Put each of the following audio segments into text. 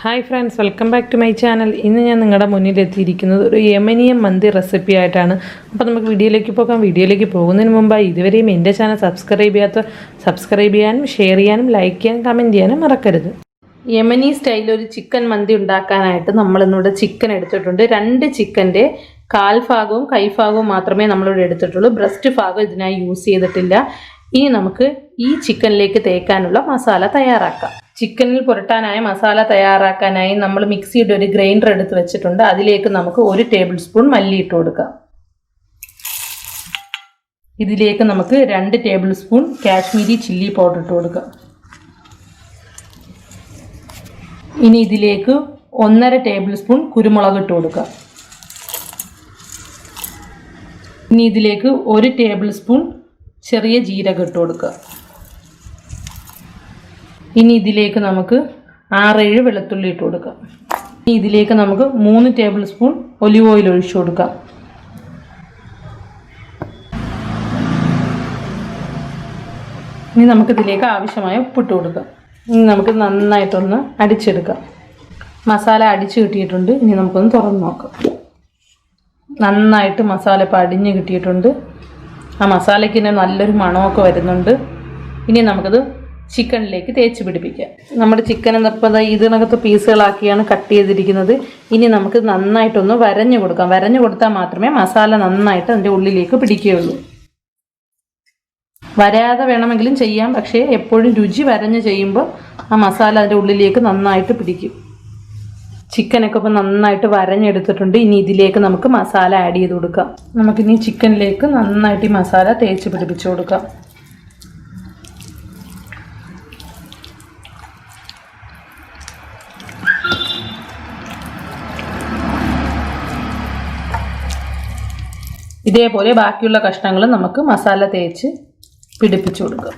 Hi friends, welcome back to my channel. ഇന്ന് ഞാൻ നിങ്ങളുടെ മുന്നിലെത്തിയിരിക്കുന്നത് ഒരു യമനിയൻ മന്തി റെസിപ്പി ആയിട്ടാണ്. അപ്പോൾ നമുക്ക് വീഡിയോയിലേക്ക് പോകാം. വീഡിയോയിലേക്ക് പോകുന്നതിന് മുമ്പായി ഇതുവരെയും എൻ്റെ ചാനൽ സബ്സ്ക്രൈബ് ചെയ്യാനും ഷെയർ ചെയ്യാനും ലൈക്ക് ചെയ്യാനും കമൻറ്റ് ചെയ്യാനും മറക്കരുത്. യമനി സ്റ്റൈൽ ഒരു ചിക്കൻ മന്തി ഉണ്ടാക്കാനായിട്ട് നമ്മളിന്നിവിടെ ചിക്കൻ എടുത്തിട്ടുണ്ട്. 2 ചിക്കൻ്റെ കാൽഭാഗവും കൈഭാഗവും മാത്രമേ നമ്മളിവിടെ എടുത്തിട്ടുള്ളൂ. ബ്രസ്റ്റ് ഭാഗം ഇതിനായി യൂസ് ചെയ്തിട്ടില്ല. ഇനി നമുക്ക് ഈ ചിക്കനിലേക്ക് തേക്കാനുള്ള മസാല തയ്യാറാക്കാം. ചിക്കനിൽ പുരട്ടാനായ മസാല തയ്യാറാക്കാനായി നമ്മൾ മിക്സിയുടെ ഒരു ഗ്രൈൻഡർ എടുത്ത് വെച്ചിട്ടുണ്ട്. അതിലേക്ക് നമുക്ക് 1 ടേബിൾ സ്പൂൺ മല്ലി ഇട്ട് കൊടുക്കാം. ഇതിലേക്ക് നമുക്ക് 2 table spoon Kashmiri chilli powder ഇട്ട് കൊടുക്കാം. ഇനി ഇതിലേക്ക് 1.5 ടേബിൾ സ്പൂൺ കുരുമുളക് ഇട്ട് കൊടുക്കാം. ഇനി ഇതിലേക്ക് 1 ടേബിൾ സ്പൂൺ ചെറിയ ജീരകം ഇട്ട് കൊടുക്കുക. ഇനി ഇതിലേക്ക് നമുക്ക് 6-7 വെളുത്തുള്ളി ഇട്ട് കൊടുക്കാം. ഇനി ഇതിലേക്ക് നമുക്ക് 3 ടേബിൾ സ്പൂൺ ഒലിവ് ഓയിൽ ഒഴിച്ചു കൊടുക്കാം. ഇനി നമുക്കിതിലേക്ക് ആവശ്യമായ ഉപ്പിട്ട് കൊടുക്കാം. ഇനി നമുക്ക് നന്നായിട്ടൊന്ന് അടിച്ചെടുക്കാം. മസാല അടിച്ചു കിട്ടിയിട്ടുണ്ട്. ഇനി നമുക്കൊന്ന് തുറന്ന് നോക്കാം. നന്നായിട്ട് മസാല ഇപ്പോൾ അടിഞ്ഞ് കിട്ടിയിട്ടുണ്ട്. ആ മസാലയ്ക്ക് തന്നെ നല്ലൊരു മണമൊക്കെ വരുന്നുണ്ട്. ഇനി നമുക്കത് ചിക്കനിലേക്ക് തേച്ച് പിടിപ്പിക്കാം. നമ്മുടെ ചിക്കൻ എന്നപ്പോൾ ഇതിനകത്ത് പീസുകളാക്കിയാണ് കട്ട് ചെയ്തിരിക്കുന്നത്. ഇനി നമുക്ക് നന്നായിട്ടൊന്ന് വരഞ്ഞു കൊടുക്കാം. വരഞ്ഞു കൊടുത്താൽ മാത്രമേ മസാല നന്നായിട്ട് അതിൻ്റെ ഉള്ളിലേക്ക് പിടിക്കുകയുള്ളൂ. വരാതെ വേണമെങ്കിലും ചെയ്യാം, പക്ഷേ എപ്പോഴും രുചി വരഞ്ഞ് ചെയ്യുമ്പോൾ ആ മസാല അതിൻ്റെ ഉള്ളിലേക്ക് നന്നായിട്ട് പിടിക്കും. ചിക്കനൊക്കെ ഇപ്പോൾ നന്നായിട്ട് വരഞ്ഞെടുത്തിട്ടുണ്ട്. ഇനി ഇതിലേക്ക് നമുക്ക് മസാല ആഡ് ചെയ്ത് കൊടുക്കാം. നമുക്കിനി ചിക്കനിലേക്ക് നന്നായിട്ട് ഈ മസാല തേച്ച് പിടിപ്പിച്ച് കൊടുക്കാം. ഇതേപോലെ ബാക്കിയുള്ള കഷ്ണങ്ങൾ നമുക്ക് മസാല തേച്ച് പിടിപ്പിച്ച് കൊടുക്കാം.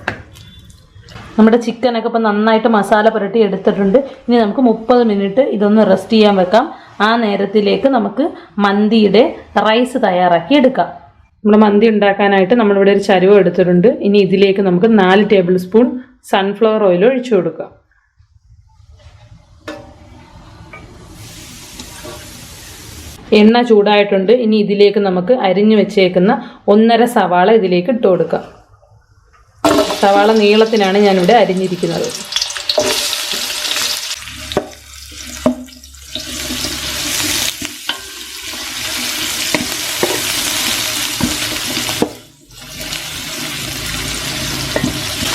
നമ്മുടെ ചിക്കനൊക്കെ ഇപ്പോൾ നന്നായിട്ട് മസാല പുരട്ടി എടുത്തിട്ടുണ്ട്. ഇനി നമുക്ക് 30 മിനിറ്റ് ഇതൊന്ന് റെസ്റ്റ് ചെയ്യാൻ വെക്കാം. ആ നേരത്തിലേക്ക് നമുക്ക് മന്തിയുടെ റൈസ് തയ്യാറാക്കി എടുക്കാം. നമ്മൾ മന്തി ഉണ്ടാക്കാനായിട്ട് നമ്മളിവിടെ ഒരു ചരുവം എടുത്തിട്ടുണ്ട്. ഇനി ഇതിലേക്ക് നമുക്ക് 4 ടേബിൾ സ്പൂൺ സൺഫ്ലവർ ഓയിൽ ഒഴിച്ചു കൊടുക്കാം. എണ്ണ ചൂടായിട്ടുണ്ട്. ഇനി ഇതിലേക്ക് നമുക്ക് അരിഞ്ഞു വെച്ചേക്കുന്ന 1.5 സവാള ഇതിലേക്ക് ഇട്ട് കൊടുക്കാം. സവാള നീളത്തിനാണ് ഞാനിവിടെ അരിഞ്ഞിരിക്കുന്നത്.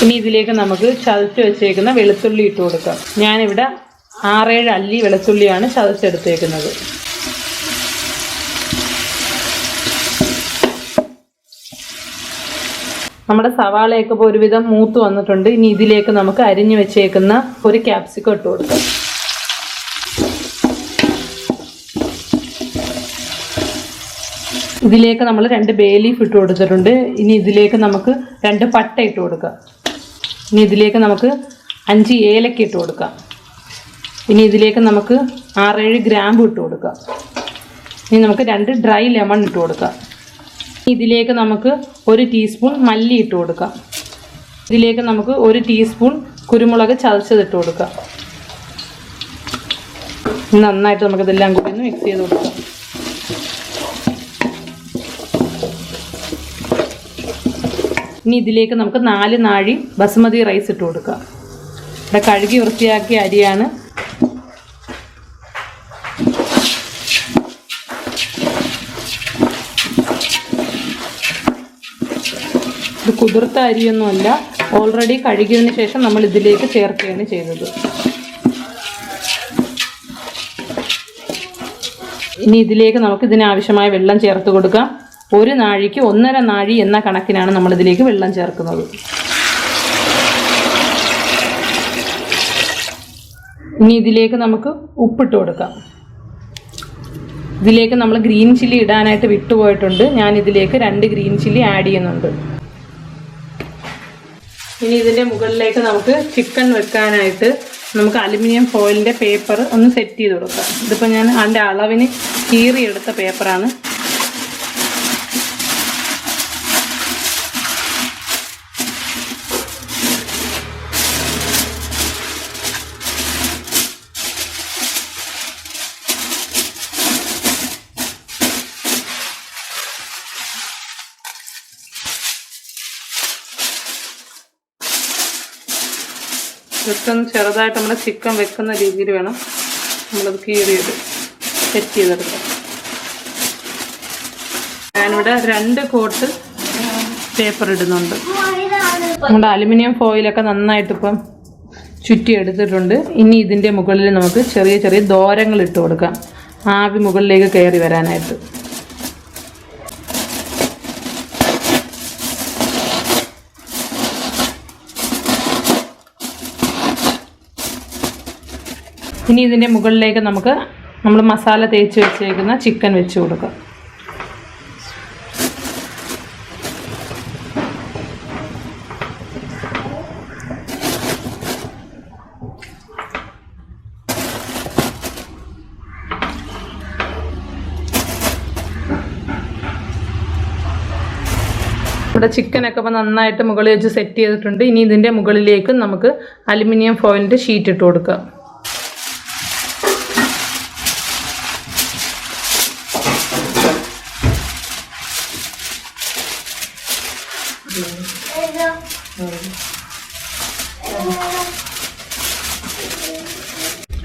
ഇനി ഇതിലേക്ക് നമുക്ക് ചതച്ച് വെച്ചേക്കുന്ന വെളുത്തുള്ളി ഇട്ട് കൊടുക്കാം. ഞാനിവിടെ 6-7 അല്ലി വെളുത്തുള്ളിയാണ് ചതച്ചെടുത്തേക്കുന്നത്. നമ്മുടെ സവാളയൊക്കെ ഇപ്പോൾ ഒരുവിധം മൂത്ത് വന്നിട്ടുണ്ട്. ഇനി ഇതിലേക്ക് നമുക്ക് അരിഞ്ഞു വെച്ചേക്കുന്ന ഒരു ക്യാപ്സിക്കം ഇട്ട് കൊടുക്കാം. ഇതിലേക്ക് നമ്മൾ 2 ബേ ലീഫ് ഇട്ട് കൊടുത്തിട്ടുണ്ട്. ഇനി ഇതിലേക്ക് നമുക്ക് 2 പട്ട ഇട്ട് കൊടുക്കാം. ഇനി ഇതിലേക്ക് നമുക്ക് 5 ഏലക്ക ഇട്ട് കൊടുക്കാം. ഇനി ഇതിലേക്ക് നമുക്ക് 6-7 ഗ്രാമ്പു ഇട്ട് കൊടുക്കാം. ഇനി നമുക്ക് 2 ഡ്രൈ ലെമൺ ഇട്ട് കൊടുക്കാം. ഇതിലേക്ക് നമുക്ക് 1 ടീസ്പൂൺ മല്ലി ഇട്ട് കൊടുക്കാം. ഇതിലേക്ക് നമുക്ക് 1 ടീസ്പൂൺ കുരുമുളക് ചതച്ചതിട്ട് കൊടുക്കാം. നന്നായിട്ട് നമുക്കിതെല്ലാം കൂടി ഒന്ന് മിക്സ് ചെയ്ത് കൊടുക്കാം. ഇനി ഇതിലേക്ക് നമുക്ക് 4 നാഴി ബസുമതി റൈസ് ഇട്ട് കൊടുക്കാം. ഇവിടെ കഴുകി വൃത്തിയാക്കിയ അരിയാണ്. ഇത് കുതിർത്ത അരിയൊന്നുമല്ല, ഓൾറെഡി കഴുകിയതിന് ശേഷം നമ്മൾ ഇതിലേക്ക് ചേർക്കുകയാണ് ചെയ്തത്. ഇനി ഇതിലേക്ക് നമുക്ക് ഇതിനാവശ്യമായ വെള്ളം ചേർത്ത് കൊടുക്കാം. 1 നാഴിക്ക് 1.5 നാഴി എന്ന കണക്കിനാണ് നമ്മളിതിലേക്ക് വെള്ളം ചേർക്കുന്നത്. ഇനി ഇതിലേക്ക് നമുക്ക് ഉപ്പിട്ട് കൊടുക്കാം. ഇതിലേക്ക് നമ്മൾ ഗ്രീൻ ചില്ലി ഇടാനായിട്ട് വിട്ടുപോയിട്ടുണ്ട്. ഞാൻ ഇതിലേക്ക് 2 ഗ്രീൻ ചില്ലി ആഡ് ചെയ്യുന്നുണ്ട്. ഇനി ഇതിൻ്റെ മുകളിലേക്ക് നമുക്ക് ചിക്കൻ വെക്കാനായിട്ട് നമുക്ക് അലുമിനിയം ഫോയിലിൻ്റെ പേപ്പർ ഒന്ന് സെറ്റ് ചെയ്ത് കൊടുക്കാം. ഇതിപ്പോൾ ഞാൻ അതിൻ്റെ അളവിന് കീറിയെടുത്ത പേപ്പറാണ്. ജസ്റ്റ് ഒന്ന് ചെറുതായിട്ട് നമ്മൾ ചിക്കൻ വെക്കുന്ന രീതിയിൽ വേണം നമ്മളത് കീറിയത് സെറ്റ് ചെയ്തെടുക്കാം. ഞാനിവിടെ 2 കോട്ട് പേപ്പർ ഇടുന്നുണ്ട്. നമ്മുടെ അലുമിനിയം ഫോയിലൊക്കെ നന്നായിട്ട് ഇപ്പം ചുറ്റി എടുത്തിട്ടുണ്ട്. ഇനി ഇതിൻ്റെ മുകളിൽ നമുക്ക് ചെറിയ ചെറിയ ദ്വാരങ്ങൾ ഇട്ട് കൊടുക്കാം, ആവി മുകളിലേക്ക് കയറി വരാനായിട്ട്. ഇനി ഇതിൻ്റെ മുകളിലേക്ക് നമുക്ക് നമ്മൾ മസാല തേച്ച് വെച്ചേക്കുന്ന ചിക്കൻ വെച്ച് കൊടുക്കാം. ഇവിടെ ചിക്കനൊക്കെ ഇപ്പോൾ നന്നായിട്ട് മുകളിൽ വെച്ച് സെറ്റ് ചെയ്തിട്ടുണ്ട്. ഇനി ഇതിൻ്റെ മുകളിലേക്ക് നമുക്ക് അലുമിനിയം ഫോയിലിൻ്റെ ഷീറ്റ് ഇട്ട് കൊടുക്കാം.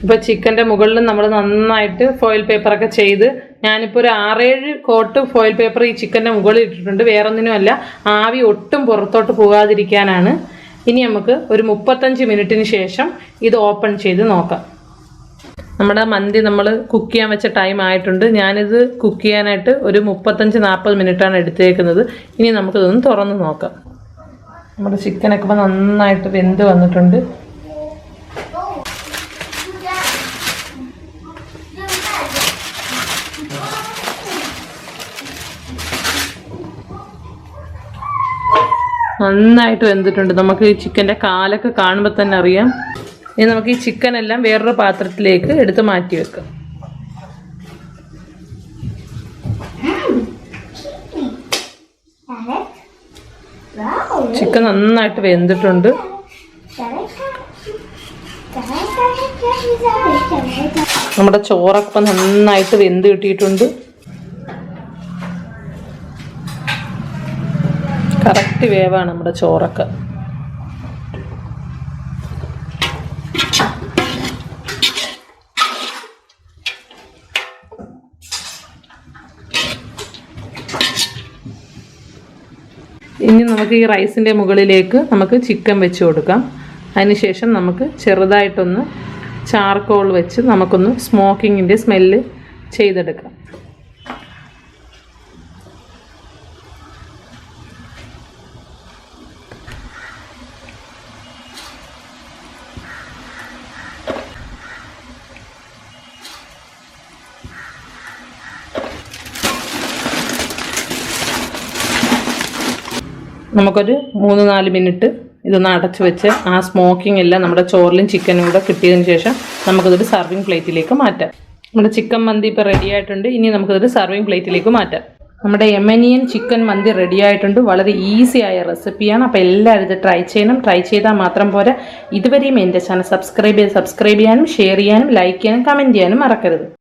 ഇപ്പോൾ ചിക്കൻ്റെ മുകളിൽ നമ്മൾ നന്നായിട്ട് ഫോയിൽ പേപ്പറൊക്കെ ചെയ്ത് ഞാനിപ്പോൾ ഒരു 6-7 കോട്ട് ഫോയിൽ പേപ്പർ ഈ ചിക്കൻ്റെ മുകളിൽ ഇട്ടിട്ടുണ്ട്. വേറൊന്നിനുമല്ല, ആവി ഒട്ടും പുറത്തോട്ട് പോകാതിരിക്കാനാണ്. ഇനി നമുക്ക് ഒരു 35 മിനിറ്റിന് ശേഷം ഇത് ഓപ്പൺ ചെയ്ത് നോക്കാം. നമ്മുടെ മന്തി നമ്മൾ കുക്ക് ചെയ്യാൻ വെച്ച ടൈം ആയിട്ടുണ്ട്. ഞാനിത് കുക്ക് ചെയ്യാനായിട്ട് ഒരു 35-40 മിനിറ്റാണ് എടുത്തേക്കുന്നത്. ഇനി നമുക്കിതൊന്ന് തുറന്ന് നോക്കാം. നമ്മുടെ ചിക്കനൊക്കെ ഇപ്പോൾ നന്നായിട്ട് വെന്ത് വന്നിട്ടുണ്ട്. നന്നായിട്ട് വെന്തിട്ടുണ്ട്. നമുക്ക് ഈ ചിക്കൻ്റെ കാലൊക്കെ കാണുമ്പോൾ തന്നെ അറിയാം. ഇനി നമുക്ക് ഈ ചിക്കൻ എല്ലാം വേറൊരു പാത്രത്തിലേക്ക് എടുത്ത് മാറ്റി വെക്കാം. ചിക്കൻ നന്നായിട്ട് വെന്തിട്ടുണ്ട്. നമ്മുടെ ചോറൊക്കെ നന്നായിട്ട് വെന്ത് കിട്ടിയിട്ടുണ്ട്. കറക്റ്റ് വേവാണ് നമ്മുടെ ചോറൊക്കെ. ഇനി നമുക്ക് ഈ റൈസിൻ്റെ മുകളിലേക്ക് നമുക്ക് ചിക്കൻ വെച്ച് കൊടുക്കാം. അതിനുശേഷം നമുക്ക് ചെറുതായിട്ടൊന്ന് ചാർക്കോൾ വെച്ച് നമുക്കൊന്ന് സ്മോക്കിങ്ങിൻ്റെ സ്മെല്ല് ചെയ്തെടുക്കാം. നമുക്കൊരു 3-4 മിനിറ്റ് ഇതൊന്ന് അടച്ചു വെച്ച് ആ സ്മോക്കിംഗ് എല്ലാം നമ്മുടെ ചോറിലും ചിക്കനും കൂടെ കിട്ടിയതിന് ശേഷം നമുക്കതൊരു സർവിങ് പ്ലേറ്റിലേക്ക് മാറ്റാം. നമ്മുടെ ചിക്കൻ മന്തി ഇപ്പോൾ റെഡി ആയിട്ടുണ്ട്. ഇനി നമുക്കതൊരു സർവിങ് പ്ലേറ്റിലേക്ക് മാറ്റാം. നമ്മുടെ യമനിയൻ ചിക്കൻ മന്തി റെഡി ആയിട്ടുണ്ട്. വളരെ ഈസി ആയ റെസിപ്പിയാണ്. അപ്പോൾ എല്ലാവരും ഇത് ട്രൈ ചെയ്യണം. ട്രൈ ചെയ്താൽ മാത്രം പോരാ, ഇതുവരെയും എൻ്റെ ചാനൽ സബ്സ്ക്രൈബ് ചെയ്യാനും ഷെയർ ചെയ്യാനും ലൈക്ക് ചെയ്യാനും കമൻറ്റ് ചെയ്യാനും മറക്കരുത്.